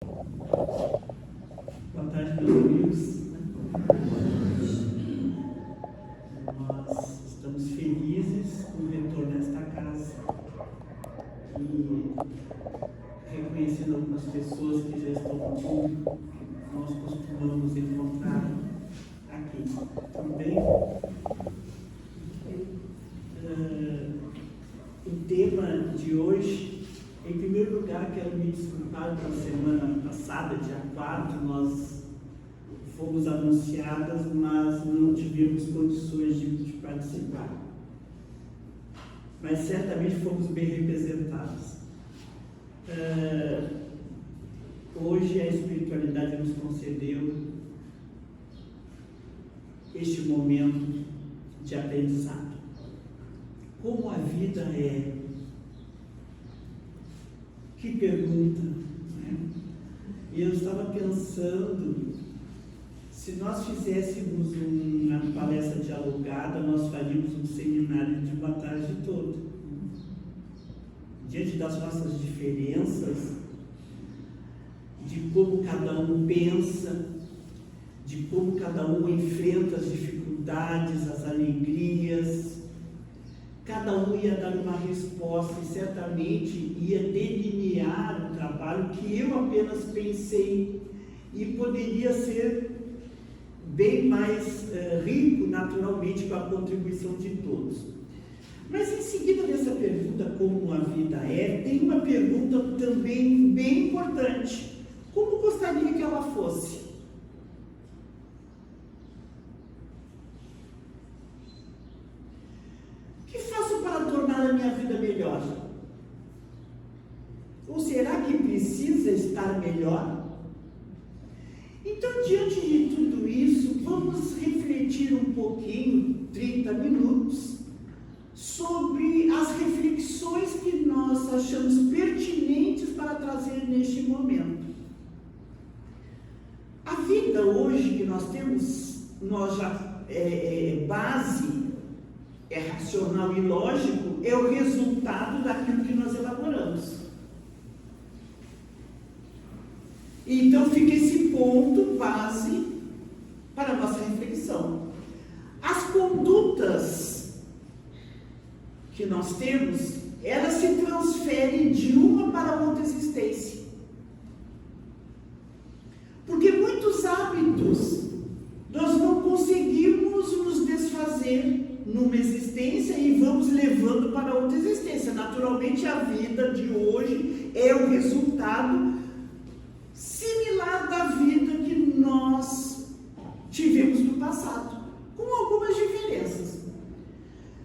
Boa tarde, meus amigos. Nós estamos felizes por retornar a esta casa e reconhecendo algumas pessoas que já estão no público, que nós costumamos encontrar aqui. Tudo bem? O tema de hoje, em primeiro lugar, quero me desculpar pela semana passada, dia 4, nós fomos anunciadas, mas não tivemos condições de participar. Mas certamente fomos bem representados. Hoje a espiritualidade nos concedeu este momento de aprendizado. Como a vida é? Que pergunta, né? E eu estava pensando, se nós fizéssemos uma palestra dialogada, nós faríamos um seminário de uma tarde toda. Diante das nossas diferenças, de como cada um pensa, de como cada um enfrenta as dificuldades, as alegrias, cada um ia dar uma resposta e certamente ia delinear um trabalho que eu apenas pensei e poderia ser bem mais rico naturalmente com a contribuição de todos. Mas em seguida dessa pergunta, como a vida é, tem uma pergunta também bem importante. Como gostaria que ela fosse? O que faço para tornar a minha vida melhor? Ou será que precisa estar melhor? Então, diante de tudo isso, vamos refletir um pouquinho, 30 minutos, sobre as reflexões que nós achamos pertinentes para trazer neste momento. A vida hoje que nós temos, nós já base, é racional e lógico, é o resultado daquilo que nós elaboramos. Então fica esse ponto base para a nossa reflexão. As condutas que nós temos, elas se transferem de uma para outra existência. Porque muitos hábitos nós não conseguimos nos desfazer numa existência e vamos levando para outra existência. Naturalmente a vida de hoje é o resultado similar da vida que nós tivemos no passado, com algumas diferenças.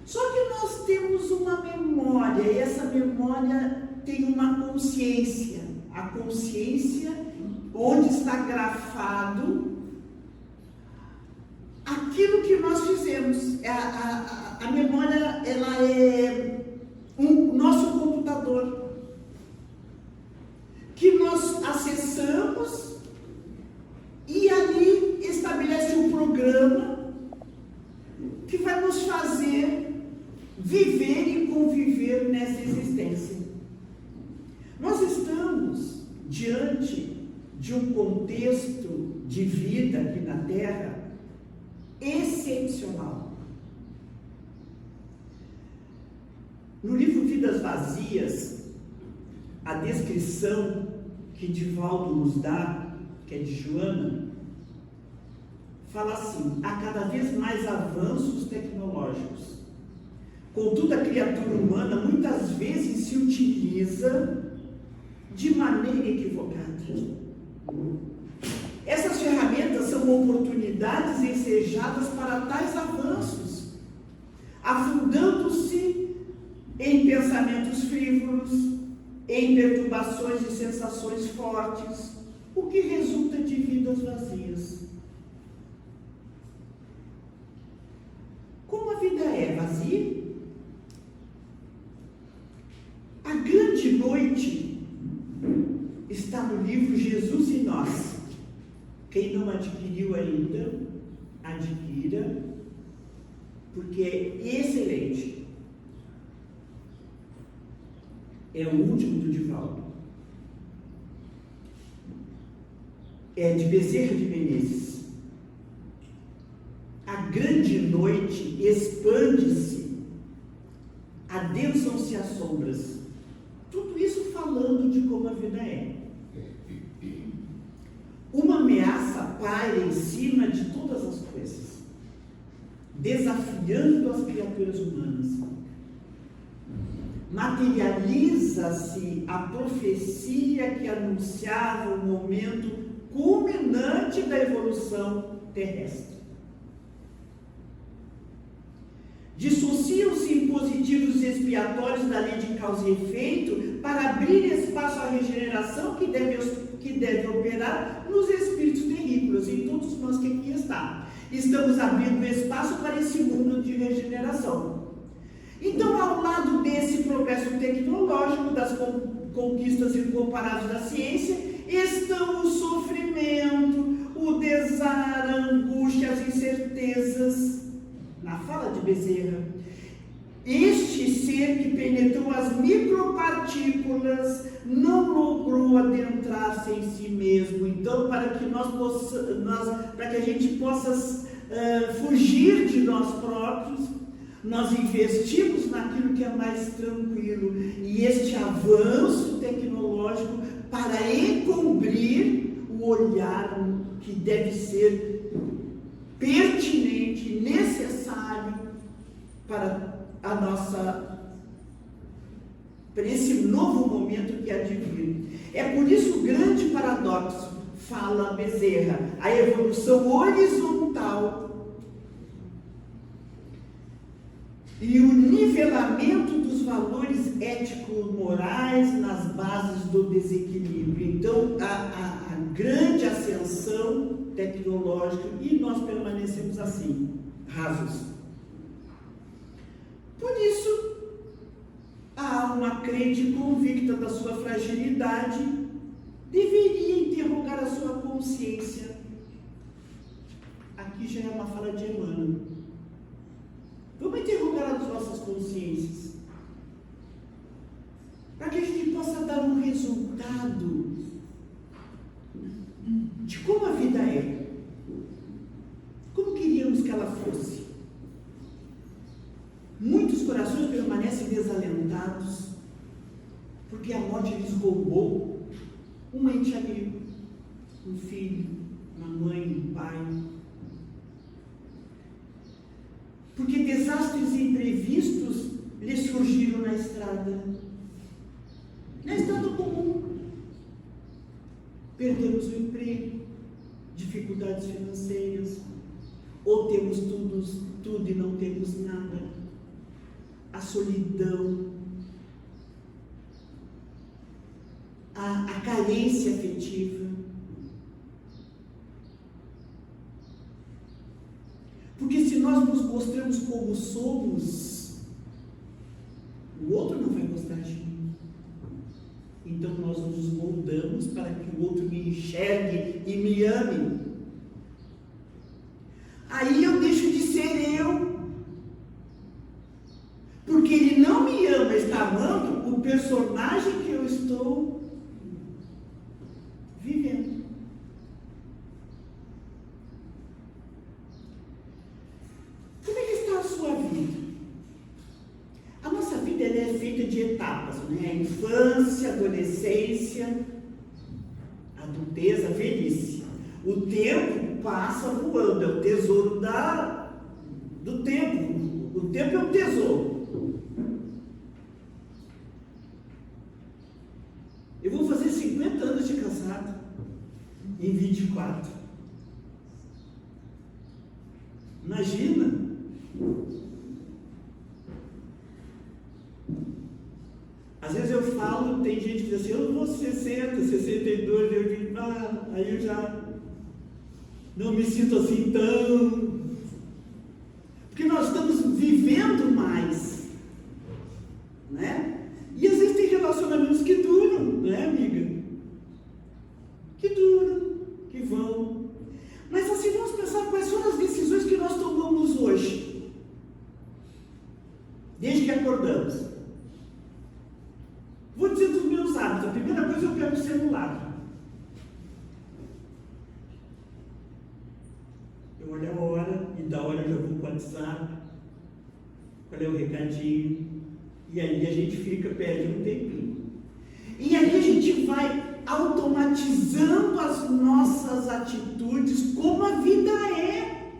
Só que nós temos uma memória, e essa memória tem uma consciência. A consciência, onde está grafado aquilo que nós fizemos. A memória, ela é nosso computador, que nós acessamos e ali estabelece um programa que vai nos fazer viver e conviver nessa existência. Nós estamos diante de um contexto de vida aqui na Terra excepcional. No livro Vidas Vazias, a descrição que Divaldo nos dá, que é de Joana, fala assim: há cada vez mais avanços tecnológicos. Contudo, a criatura humana muitas vezes se utiliza de maneira equivocada. Essas ferramentas são oportunidades ensejadas para tais avanços, afundando-se em pensamentos frívolos, em perturbações e sensações fortes, o que resulta de vidas vazias. Como a vida é vazia? A grande noite está no livro Jesus e Nós. Quem não adquiriu ainda, adquira, porque é excelente. É o último do Divaldo. de Bezerra de Menezes. A grande noite expande-se, adensam-se as sombras. Tudo isso falando de como a vida é. Uma ameaça paira em cima de todas as coisas, desafiando as criaturas humanas. Materializa-se a profecia que anunciava o momento culminante da evolução terrestre. Dissociam-se impositivos expiatórios da lei de causa e efeito para abrir espaço à regeneração que deve operar nos espíritos terrícolas, em todos nós que aqui estamos abrindo espaço para esse mundo de regeneração. Então, ao lado desse progresso tecnológico, das conquistas incomparáveis da ciência, estão o sofrimento, o desar, a angústia, as incertezas. Na fala de Bezerra, este ser que penetrou as micropartículas não logrou adentrar-se em si mesmo. Então, para que a gente possa fugir de nós próprios, nós investimos naquilo que é mais tranquilo, e este avanço tecnológico para encobrir o olhar que deve ser pertinente, necessário para esse novo momento que há de vir. É por isso o grande paradoxo, fala Bezerra, a evolução horizontal e o nivelamento dos valores ético-morais nas bases do desequilíbrio. Então, a grande ascensão tecnológica, e nós permanecemos assim, rasos. Por isso, a alma crente convicta da sua fragilidade deveria interrogar a sua consciência. Aqui já é uma fala de Emmanuel. Vamos interrogar as nossas consciências, para que a gente possa dar um resultado de como a vida é, como queríamos que ela fosse. Muitos corações permanecem desalentados, porque a morte lhes roubou um ente amigo, um filho, uma mãe, um pai. Porque desastres imprevistos lhes surgiram na estrada comum. Perdemos o emprego, dificuldades financeiras, ou temos tudo e não temos nada. A solidão, a carência afetiva. Porque se nós nos mostramos como somos, o outro não vai gostar de mim. Então nós nos moldamos para que o outro me enxergue e me ame. Aí eu deixo de ser eu. Porque ele não me ama, está amando o personagem que eu estou vivendo. Como é que está a sua vida? A nossa vida ela é feita de etapas, né? A infância, adolescência, adultez, a velhice. O tempo passa voando, é o tesouro do tempo. O tempo é um tesouro. Eu vou fazer 50 anos de casado em 24. Imagina. Às vezes eu falo, tem gente que diz assim, eu vou 60, 62, eu digo, aí eu já não me sinto assim tão... Porque nós estamos vivendo mais, né? E às vezes tem relacionamentos que duram, né, amiga? Que duram, que vão. Mas assim, vamos pensar quais foram as decisões que nós tomamos hoje, desde que acordamos. Vou dizer dos meus hábitos. A primeira coisa, eu pego o celular. Eu olho a hora, e da hora eu já vou para o WhatsApp, qual é o recadinho, e aí a gente perde um tempinho. E aí a gente vai automatizando as nossas atitudes como a vida é.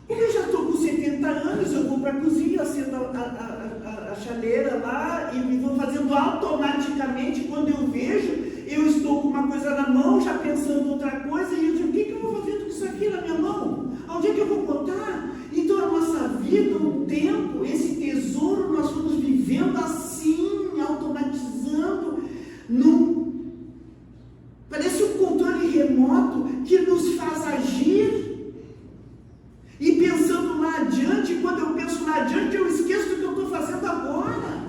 Como eu já estou com 70 anos, eu vou para a cozinha, acendo a chaleira lá e vou fazendo automaticamente. Quando eu vejo, eu estou com uma coisa na mão, já pensando outra coisa, e eu digo, o que eu vou fazer com isso aqui na minha mão? Onde é que eu vou botar? Então a nossa vida, o tempo, esse tesouro, nós vamos vivendo assim, automatizando, parece um controle remoto que nos faz agir, e pensando lá adiante, quando eu penso lá adiante, eu esqueço do que eu estou fazendo agora.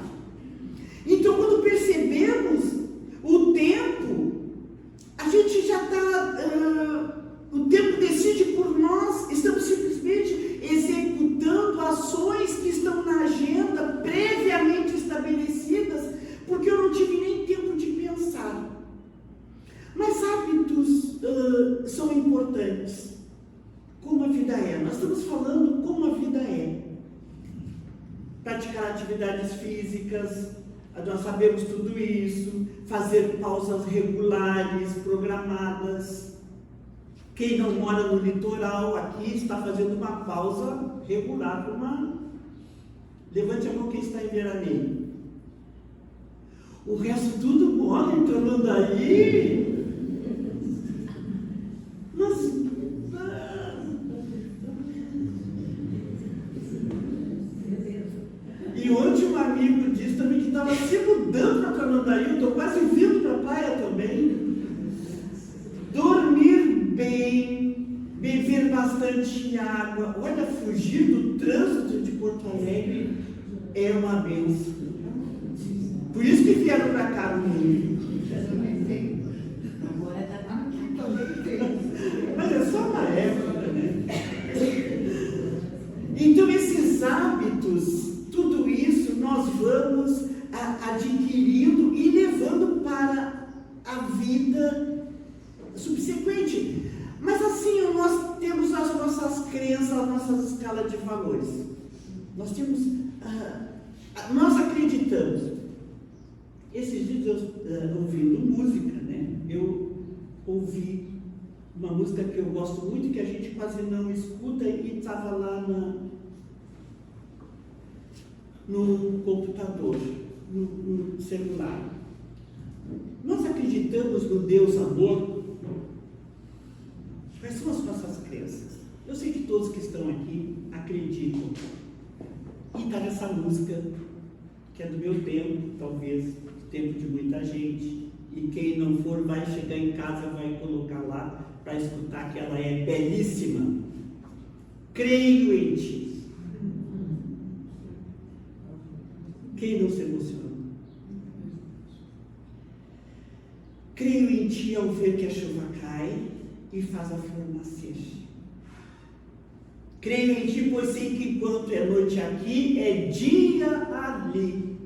Então, quando percebemos o tempo, a gente já está, o tempo decide por nós, estamos simplesmente executando ações que estão na agenda previamente estabelecidas, porque eu não tive nem tempo de pensar. Mas hábitos são importantes. Como a vida é. Nós estamos falando como a vida é. Praticar atividades físicas, nós sabemos tudo isso. Fazer pausas regulares, programadas. Quem não mora no litoral aqui está fazendo uma pausa regular. Levante a mão quem está em Veraneio. O resto tudo mora em Tramandaí. E ontem um amigo disse também que estava se mudando para Tramandaí. Eu estou quase vindo para a praia também. Dormir bem, beber bastante água. Olha, fugir do trânsito de Porto Alegre é uma bênção. Por isso que vieram para cá no mundo. Mas é só uma época, né? Então esses hábitos, tudo isso nós vamos adquirindo e levando para a vida subsequente. Mas assim, nós temos as nossas crenças, a nossa escala de valores. Nós temos, nós acreditamos. Esses dias eu ouvindo música, né? Eu ouvi uma música que eu gosto muito e que a gente quase não escuta e estava lá no computador, no celular. Nós acreditamos no Deus amor? Quais são as nossas crenças? Eu sei que todos que estão aqui acreditam. E está nessa música, que é do meu tempo, talvez do tempo de muita gente. E quem não for vai chegar em casa e vai colocar lá para escutar, que ela é belíssima. Creio em ti. Quem não se emociona? Creio em ti ao ver que a chuva cai e faz a flor nascer. Creio em ti, pois sei que enquanto é noite aqui, é dia ali.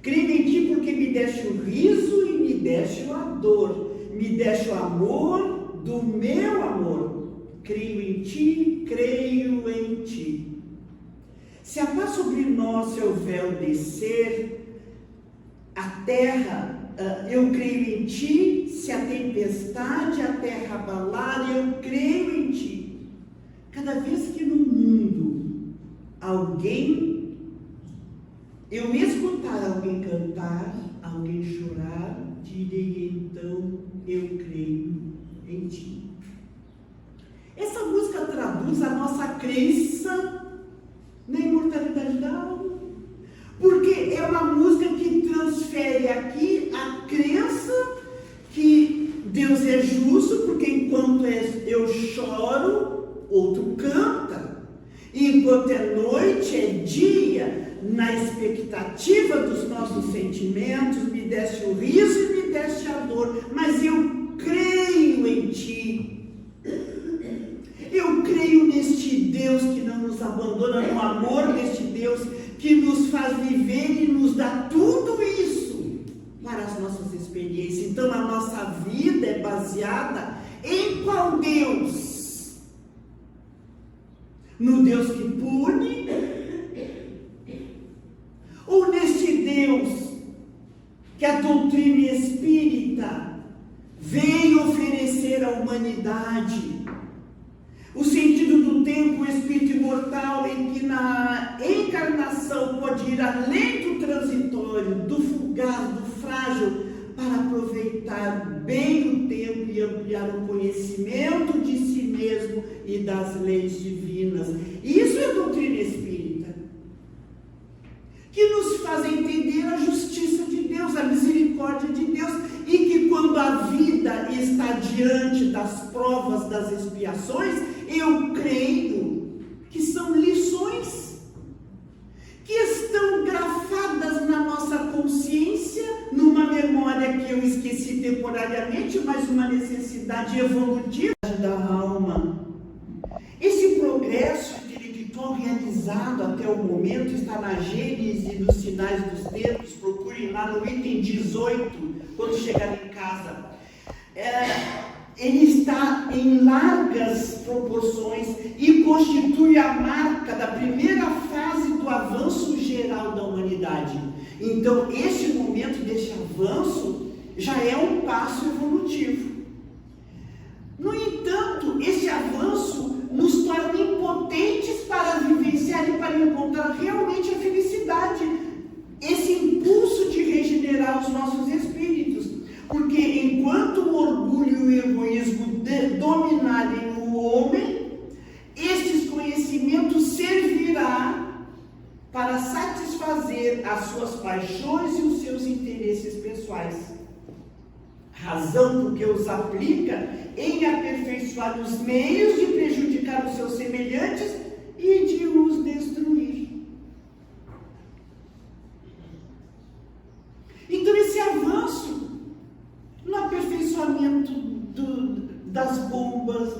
Creio em ti porque me deste o riso e me deste a dor. Me deste o amor do meu amor. Creio em ti, creio em ti. Se a paz sobre nós, seu véu descer, a terra, eu creio em ti. Se a tempestade, a terra abalar, eu creio em ti. Cada vez que no mundo eu escutar alguém cantar, alguém chorar, direi então, eu creio em ti. Essa música traduz a nossa crença na imortalidade da alma, porque é uma música que transfere aqui a crença que Deus é justo, porque enquanto eu choro, outro canta, e enquanto é noite, é dia. Na expectativa dos nossos sentimentos, me deste o riso e me deste a dor, mas eu creio em ti. Eu creio neste Deus que não nos abandona, no amor deste Deus que nos faz viver e nos dá tudo isso para as nossas experiências. Então a nossa vida é baseada em qual Deus? No Deus que pune? Ou neste Deus que a doutrina espírita veio oferecer à humanidade? O sentido do tempo, o espírito imortal, em que na encarnação pode ir além do transitório, do fugaz, do frágil, para aproveitar bem o tempo e ampliar o conhecimento de si mesmo e das leis divinas. Isso é doutrina espírita, que nos faz entender a justiça de Deus, a misericórdia de Deus, e que quando a vida está diante das provas, das expiações, eu creio que são lições que estão grafadas na nossa consciência, numa memória que eu esqueci temporariamente, mas uma necessidade evolutiva da alma. Esse progresso intelectual realizado até o momento está na Gênese dos Sinais dos Tempos. Procurem lá no item 18, quando chegar em casa. Ele está em largas proporções e constitui a marca da primeira fase do avanço geral da humanidade. Então, este momento deste avanço já é um passo evolutivo. No entanto, esse avanço nos torna impotentes para vivenciar e para encontrar realmente a felicidade, esse impulso de regenerar os nossos espíritos. Porque enquanto o orgulho e o egoísmo dominarem o homem, estes conhecimentos servirá para satisfazer as suas paixões e os seus interesses pessoais. Razão porque os aplica em aperfeiçoar os meios de prejudicar os seus semelhantes e de os destruir. Então, esse avanço no aperfeiçoamento das bombas,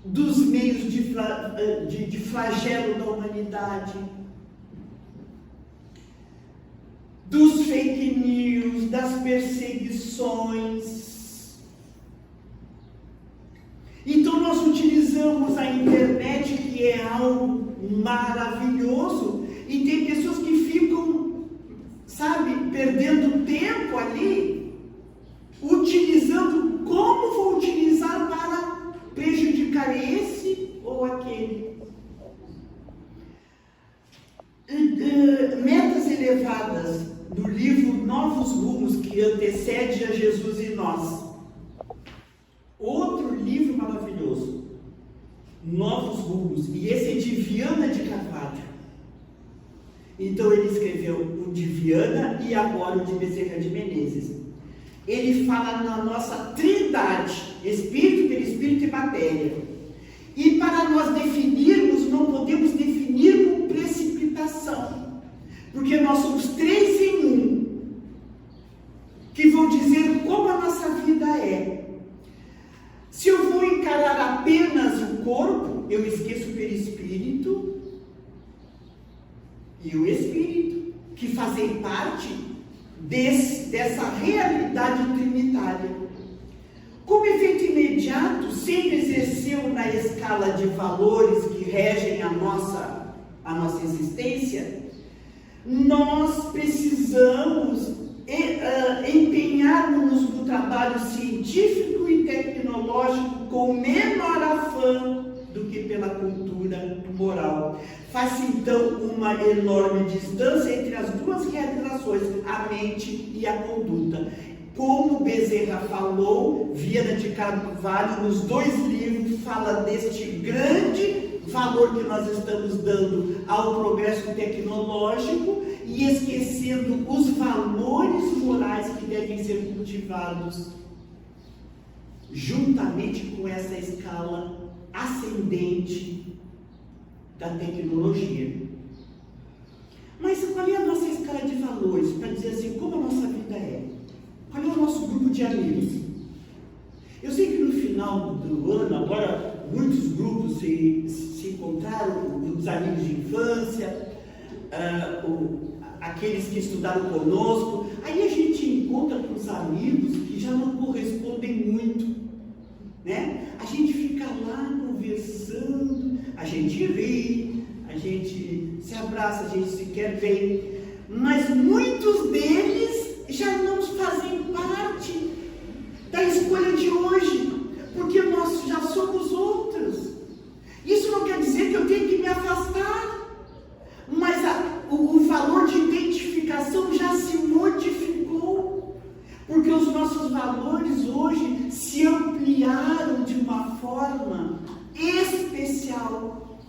dos meios de flagelo da humanidade, dos fake news, das perseguições. Então nós utilizamos a internet, que é algo maravilhoso, e tem pessoas que ficam, perdendo tempo ali, utilizando como vou utilizar para prejudicar esse ou aquele. Metas elevadas do livro Novos Rumos, que antecede a Jesus e Nós. Outro livro maravilhoso, Novos Rumos, e esse é de Viana de Carvalho. Então ele escreveu o de Viana e agora o de Bezerra de Menezes. Ele fala na nossa trindade, espírito, perispírito e matéria. E para nós definirmos, não podemos definir com precipitação, porque nós somos três em um, que vão dizer como a nossa vida é. Se eu vou encarar apenas o corpo, eu esqueço o perispírito e o espírito, que fazem parte dessa realidade trinitária. Como efeito imediato, sempre exerceu na escala de valores que regem a nossa existência, nós precisamos empenhar-nos no trabalho científico e tecnológico com menor afã do que pela cultura moral. Faz-se então uma enorme distância entre as duas realizações, a mente e a conduta. Como Bezerra falou, Viana de Carvalho, nos dois livros, fala deste grande valor que nós estamos dando ao progresso tecnológico e esquecendo os valores morais que devem ser cultivados juntamente com essa escala ascendente da tecnologia. Mas qual é a nossa escala de valores? Para dizer assim, como a nossa vida é? Qual é o nosso grupo de amigos? Eu sei que no final do ano, agora, muitos grupos se encontraram, os amigos de infância, aqueles que estudaram conosco. Aí a gente encontra com os amigos que já não correspondem muito, né? A gente fica lá a gente ri, a gente se abraça, a gente se quer bem, mas muitos deles já não fazem parte da escolha de hoje, porque nós já somos outros. Isso não quer dizer que eu tenho que me afastar, mas o valor de identificação já se modificou, porque os nossos valores hoje se ampliaram de uma forma especial,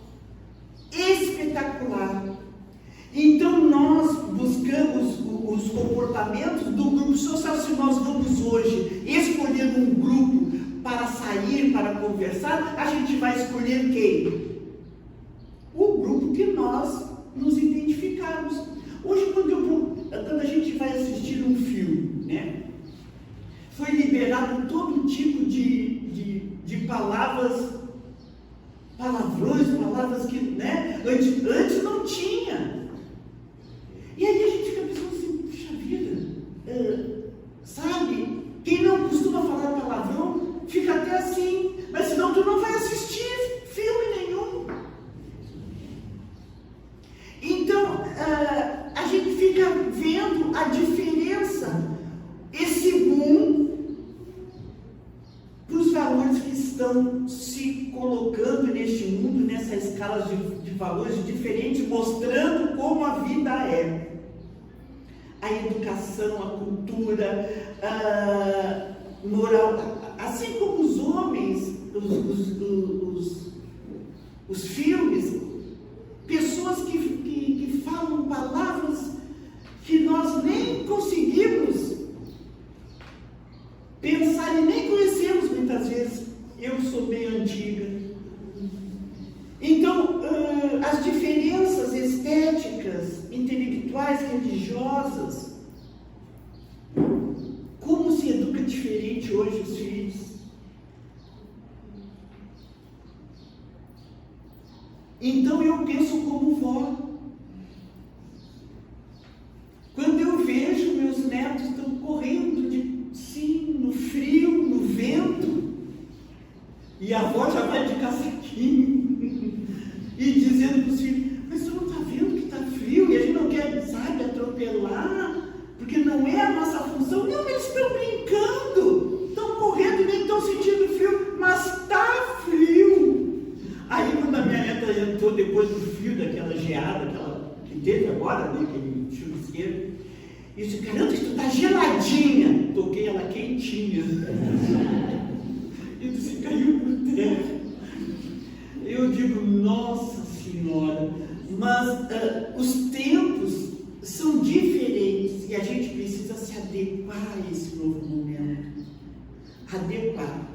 espetacular. Então nós buscamos os comportamentos do grupo social. Se nós vamos hoje escolher um grupo para sair, para conversar, a gente vai escolher quem? O grupo que nós nos identificamos. Hoje, quando a gente vai assistir um filme, né, foi liberado todo tipo de palavras, palavrões, palavras que, né, antes não tinha. E aí a gente fica pensando assim, puxa vida, sabe? Quem não costuma falar palavrão, fica até assim, mas senão tu não vai assistir filme nenhum. Então, a gente fica vendo a diferença, esse boom para os valores que estão se colocando neste mundo, nessa escala de valores diferentes, mostrando como a vida é. A educação, a cultura, a moral, assim como os homens, os filmes, pessoas que falam palavras que nós nem conseguimos pensar e nem conhecemos muitas vezes. Eu sou bem antiga. Então, as diferenças estéticas, intelectuais, religiosas, como se educa diferente hoje os filhos? Então eu penso como vó. Quando eu vejo meus netos estão correndo sim, no frio, no vento, e a avó já vai de casaquinho e dizendo para os filhos, mas você não está vendo que está frio e a gente não quer, sabe, atropelar, porque não é a nossa função. Não, eles estão brincando, estão correndo e nem estão sentindo frio, mas está frio. Aí quando a minha neta entrou depois do frio, daquela geada, que teve agora, né, aquele chuvisqueiro, e disse, caramba, tu está geladinha. Toquei ela quentinha. E disse, caiu por terra. Eu digo, nossa Senhora, mas os tempos são diferentes e a gente precisa se adequar a esse novo momento. Adequar.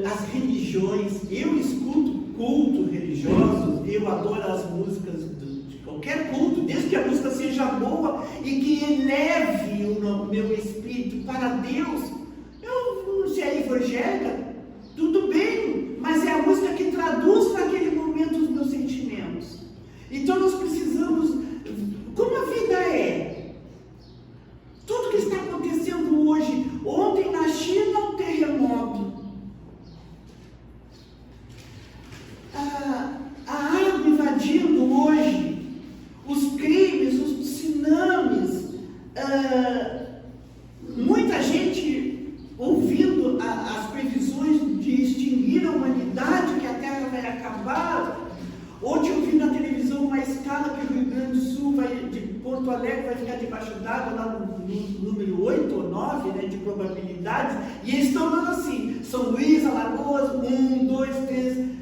As religiões, eu escuto cultos religiosos, eu adoro as músicas de qualquer culto, desde que a música seja boa e que eleve o meu espírito para Deus. Se é evangélica, tudo bem, mas é a música que traduz naquele momento os meus sentimentos. Então nós precisamos, como a vida é, tudo que está acontecendo hoje, ontem na China, um terremoto, a água invadindo hoje, os crimes, os tsunamis, muita gente ouvindo as previsões de extinguir a humanidade, que a Terra vai acabar. Ontem eu vi na televisão uma escala que o Rio Grande do Sul, de Porto Alegre, vai ficar debaixo d'água, lá no número 8 ou 9, né, de probabilidades, e eles estão dando assim, São Luís, Alagoas, 1, 2, 3.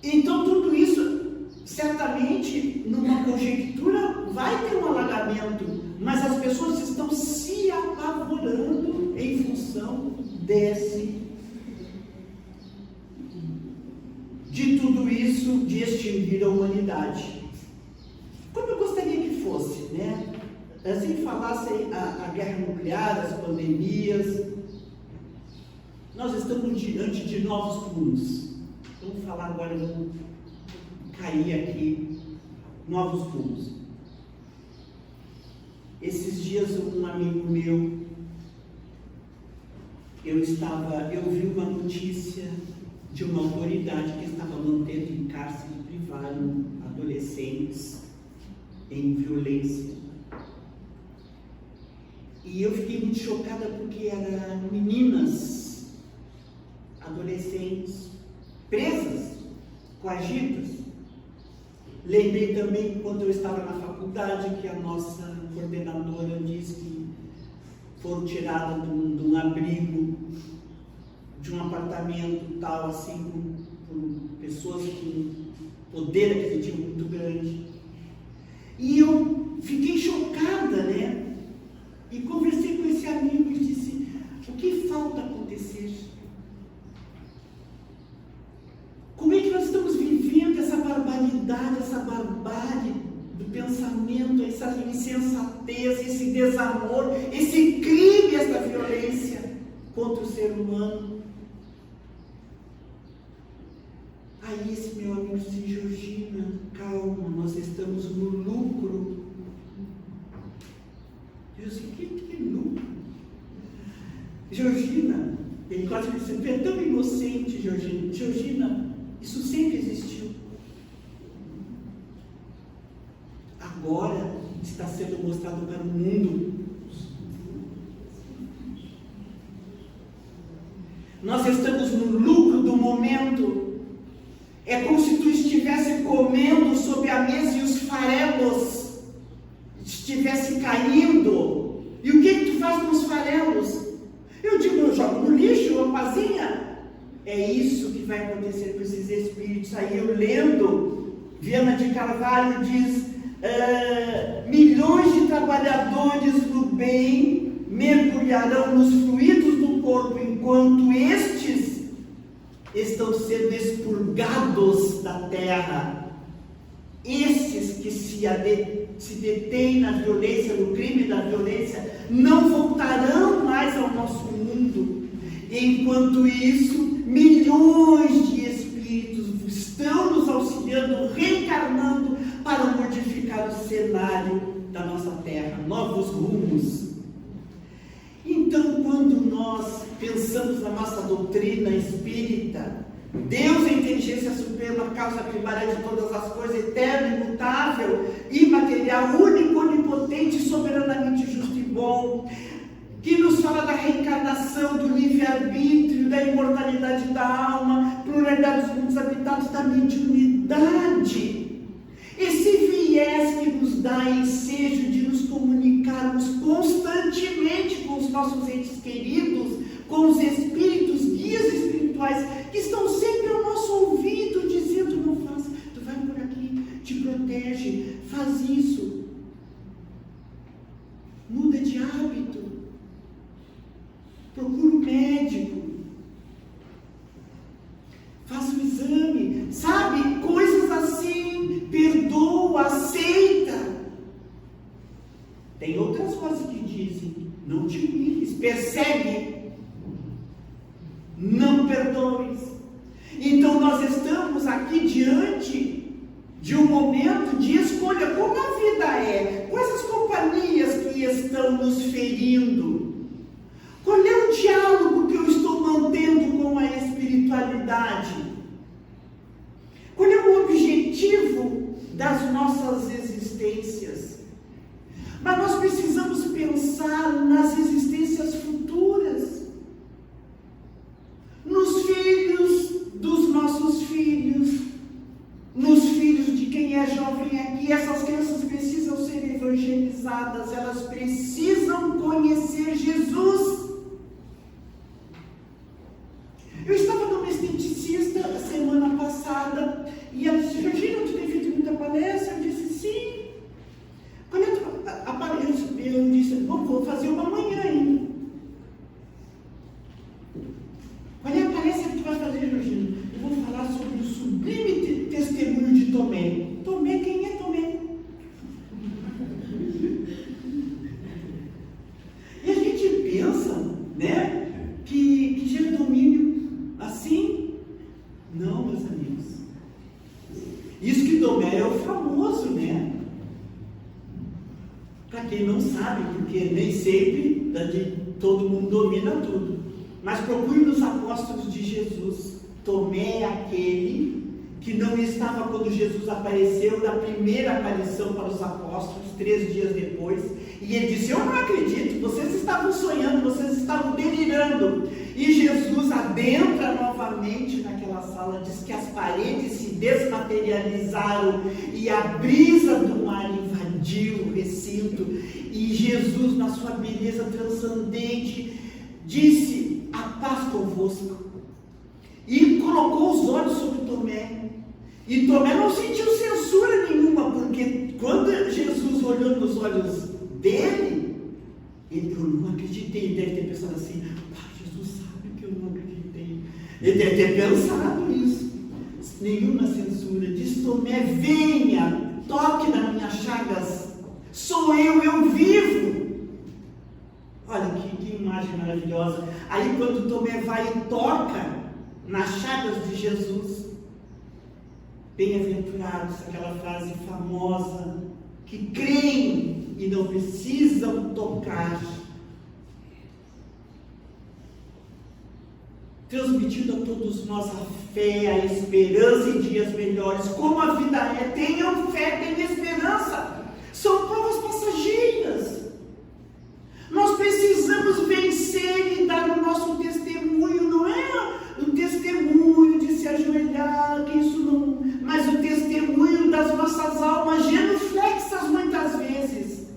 Então tudo isso, certamente, numa conjectura, vai ter um alagamento, mas as pessoas estão se apavorando em função de tudo isso, de extinguir a humanidade. Como eu gostaria que fosse, né? Assim falassem a guerra nuclear, as pandemias. Nós estamos diante de novos rumos. Vamos falar agora, vamos cair aqui, novos rumos. Esses dias um amigo meu, eu vi uma notícia de uma autoridade que estava mantendo em cárcere privado adolescentes em violência. E eu fiquei muito chocada porque eram meninas, adolescentes, presas, coagidas. Lembrei também, quando eu estava na faculdade, que a nossa coordenadora disse que foram tiradas de um abrigo, de um apartamento tal, assim, por pessoas com poder aquisitivo muito grande. E eu fiquei chocada, né? E conversei com esse amigo e disse: o que falta acontecer? Como é que nós estamos vivendo essa barbaridade, essa barbárie do pensamento, essa insensatez, esse desamor, esse crime, essa violência contra o ser humano? Aí esse meu amigo disse: Georgina, calma, nós estamos no lucro. Eu disse: que lucro? Georgina, ele quase me disse: tu é tão inocente, Georgina. Georgina, isso sempre existiu. Agora está sendo mostrado para o mundo. Nós estamos no lucro do momento. É como se tu estivesse comendo sob a mesa e os farelos estivesse caindo. E o que tu faz com os farelos? Eu digo: eu jogo no lixo, uma pazinha. É isso que vai acontecer com esses espíritos. Aí eu lendo, Viana de Carvalho diz: milhões de trabalhadores do bem mergulharão nos fluidos do corpo, enquanto estes estão sendo expurgados da terra. Estes que se detêm na violência, no crime da violência, não voltarão mais ao nosso mundo. Enquanto isso, milhões de espíritos estão nos auxiliando, reencarnando para modificar o cenário da nossa terra, novos rumos. Então, quando nós pensamos na nossa doutrina espírita, Deus é a inteligência suprema, causa primária de todas as coisas, eterno, imutável, imaterial, único, onipotente, soberanamente justo e bom, que nos fala da reencarnação, do livre-arbítrio, da imortalidade da alma, pluralidade dos mundos habitados, da mediunidade. Esse viés que nos dá ensejo de nos comunicarmos constantemente com os nossos entes queridos, com os espíritos, guias espirituais, que estão sempre ao nosso ouvido, dizendo: não faça, tu vai por aqui, te protege, faz isso, muda de hábito, procura um médico, faça um exame, sabe? Coisas assim, perdoa, aceita. Tem outras coisas que dizem: não te humilhes, persegue, não perdoes. Então nós estamos aqui diante de um momento de escolha. Como a vida é? Quais as companhias que estão nos ferindo? Qual é o diálogo que eu estou mantendo com a espiritualidade? Qual é o objetivo das nossas existências? Mas nós precisamos pensar nas existências futuras, nos filhos dos nossos filhos, nos filhos de quem é jovem aqui. Essas crianças precisam ser evangelizadas, elas precisam conhecer Jesus. Eu estava numa esteticista a semana passada e ela disse: Georgina, tu tem feito muita palestra? Eu disse: sim. Quando eu disse: bom, vou fazer uma amanhã ainda. Qual é a palestra que tu vai fazer, Georgina? Eu vou falar sobre o sublime testemunho de Tomé. Tomé, quem é Tomé? E a gente pensa, né, que gera domínio assim? Não, meus amigos. Isso que Tomé é o famoso, né? Para quem não sabe, porque nem sempre todo mundo domina tudo. Mas procure nos apóstolos de Jesus. Tomé é aquele que não estava quando Jesus apareceu, na primeira aparição para os apóstolos, 3 dias depois. E ele disse: eu não acredito, vocês estavam sonhando, vocês estavam delirando. E Jesus adentra novamente naquela sala, diz que as paredes se desmaterializaram e a brisa do mar invadiu o recinto. E Jesus, na sua beleza transcendente, disse: a paz convosco. E colocou os olhos sobre Tomé. E Tomé não sentiu censura nenhuma, porque quando Jesus olhou nos olhos dele, eu não acreditei. Ele deve ter pensado assim: Jesus sabe que eu não acreditei. Ele deve ter pensado isso. Nenhuma censura. Diz Tomé: venha, toque nas minhas chagas. Sou eu vivo. Olha que imagem maravilhosa. Aí quando Tomé vai e toca nas chagas de Jesus, bem-aventurados, aquela frase famosa, que creem e não precisam tocar, transmitindo a todos nós a fé, a esperança em dias melhores. Como a vida é, tenham fé, tenham esperança. São provas passageiras. Nós precisamos vencer e dar o nosso testemunho. Não é o testemunho de se ajoelhar, que isso não, mas o testemunho das nossas almas genuflexas muitas vezes,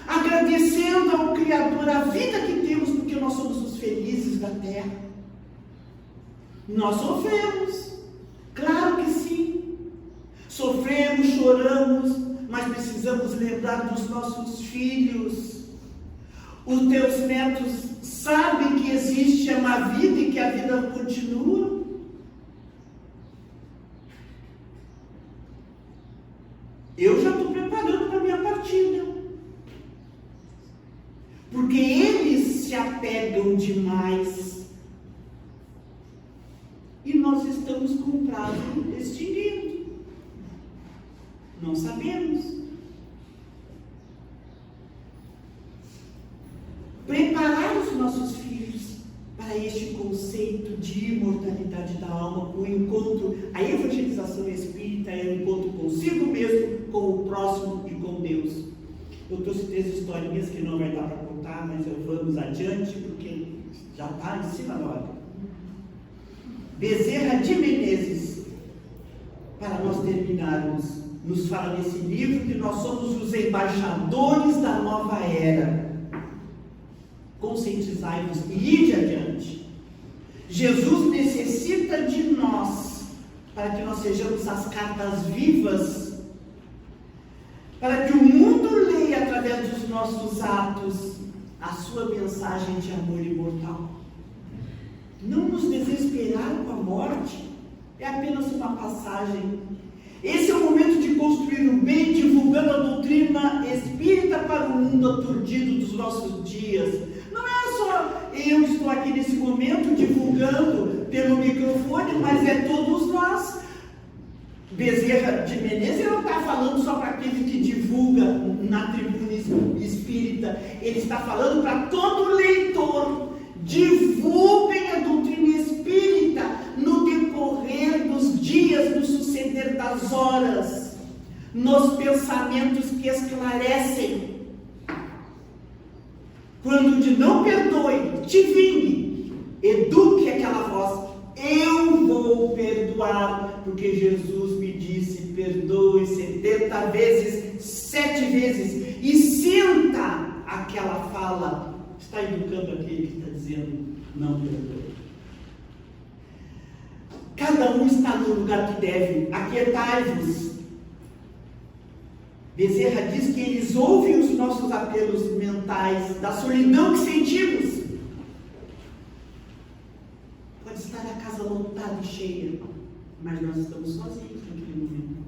agradecendo ao Criador a vida que temos, porque nós somos os felizes da terra. Nós sofremos, claro que sim, sofremos, choramos, mas precisamos lembrar dos nossos filhos. Os teus netos sabem que existe uma vida e que a vida continua? Eu já estou preparando para a minha partida. Porque eles se apegam demais. E nós estamos com o prazo extinguido. Não sabemos. Preparar os nossos filhos para este conceito de imortalidade da alma, o encontro, a evangelização espírita é o encontro consigo mesmo, com o próximo e com Deus. Eu trouxe 3 historinhas que não vai dar para contar, mas vamos adiante, porque já está em cima da hora. Bezerra de Menezes, para nós terminarmos, nos fala nesse livro que nós somos os embaixadores da nova era. Conscientizai-vos e ide adiante. Jesus necessita de nós para que nós sejamos as cartas vivas, para que o mundo leia através dos nossos atos a sua mensagem de amor imortal. Não nos desesperar com a morte, é apenas uma passagem. Esse é o momento de construir o bem, divulgando a doutrina espírita para o mundo aturdido dos nossos dias. Não é só eu que estou aqui nesse momento divulgando pelo microfone, mas é todos nós. Bezerra de Menezes não está falando só para aquele que divulga na tribuna espírita, ele está falando para todo leitor. Divulguem a doutrina espírita no decorrer dos dias, no suceder das horas, nos pensamentos que esclarecem. Quando de não perdoe, te vingue, eduque aquela voz: eu vou perdoar, porque Jesus me disse: perdoe 70 vezes, 7 vezes, e sinta aquela fala. Está educando aquele que está dizendo: não perdoe. Cada um está no lugar que deve. Aquietai-vos. Bezerra diz que eles ouvem os nossos apelos mentais, da solidão que sentimos. Pode estar a casa lotada e cheia, mas nós estamos sozinhos naquele momento.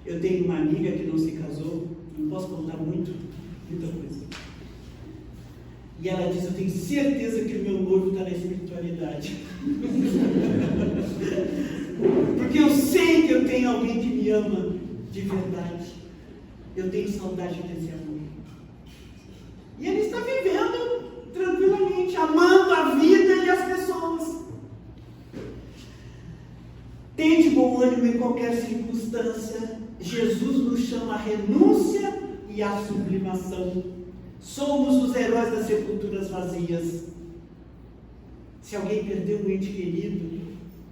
Eu tenho uma amiga que não se casou, não posso contar muita coisa. E ela diz: eu tenho certeza que o meu noivo está na espiritualidade. Porque eu sei que eu tenho alguém que me ama de verdade. Eu tenho saudade desse amor. E ele está vivendo tranquilamente. amando a vida e as pessoas. Tende bom ânimo em qualquer circunstância. Jesus nos chama à renúncia e à sublimação. Somos os heróis das sepulturas vazias. Se alguém perdeu um ente querido,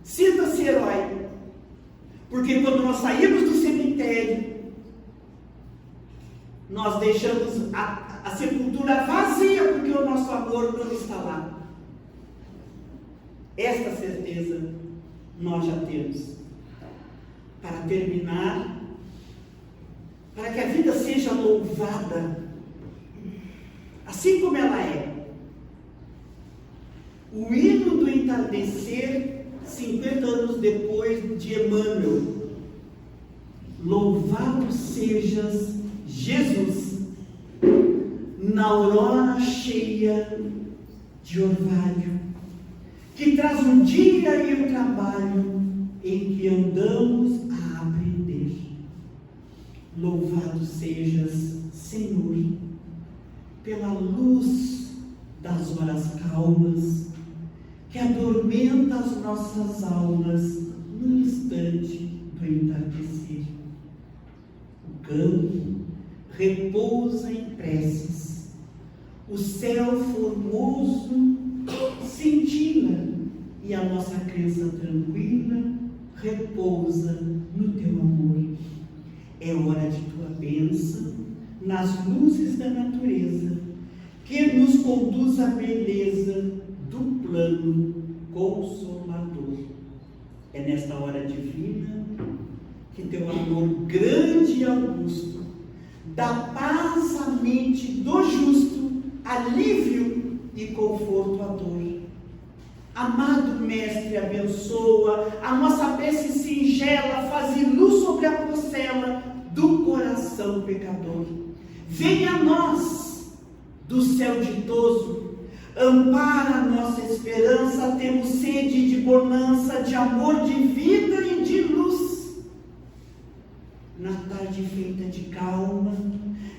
sinta-se herói. Porque quando nós saímos do cemitério, nós deixamos a sepultura vazia, porque o nosso amor não está lá. Esta certeza nós já temos. Para terminar, para que a vida seja louvada, assim como ela é, o hino do entardecer, 50 anos depois de Emmanuel: louvado sejas, Jesus, na aurora cheia de orvalho, que traz um dia e um trabalho em que andamos a aprender. Louvado sejas, Senhor, pela luz das horas calmas, que adormenta as nossas almas no instante do entardecer. O campo repousa em preces, o céu formoso cintila, e a nossa crença tranquila repousa no teu amor. É hora de tua bênção nas luzes da natureza, que nos conduz à beleza do plano consolador. É nesta hora divina que teu amor grande e augusto dá paz à mente do justo, alívio e conforto à dor. Amado Mestre, abençoa a nossa prece singela, faze luz sobre a pocela do coração pecador. Venha a nós, do céu ditoso, ampara a nossa esperança, temos sede de bonança, de amor, de vida e de luz. Na tarde feita de calma,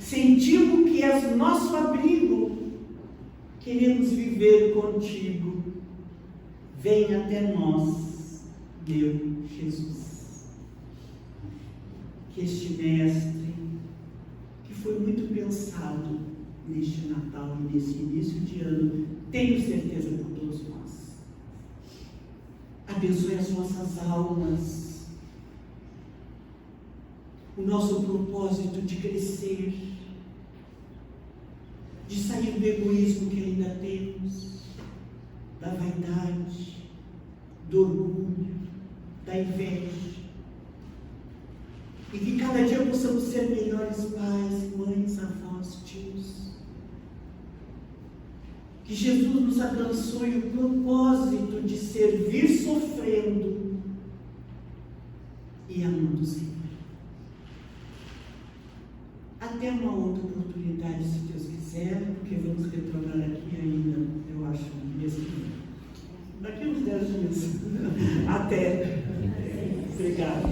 sentimos que és nosso abrigo, queremos viver contigo. Vem até nós, meu Jesus. Que este mestre, que foi muito pensado neste Natal e nesse início de ano, tenho certeza por todos nós. Abençoe as nossas almas, o nosso propósito de crescer, de sair do egoísmo que ainda temos, da vaidade, do orgulho, da inveja, e que cada dia possamos ser melhores pais, mães, avós, tios. Que Jesus nos abençoe o propósito de servir sofrendo e amando sempre. Até uma outra oportunidade, se Deus quiser, porque vamos retornar aqui ainda, eu acho, mesmo daqui uns 10 dias. Até. Obrigado.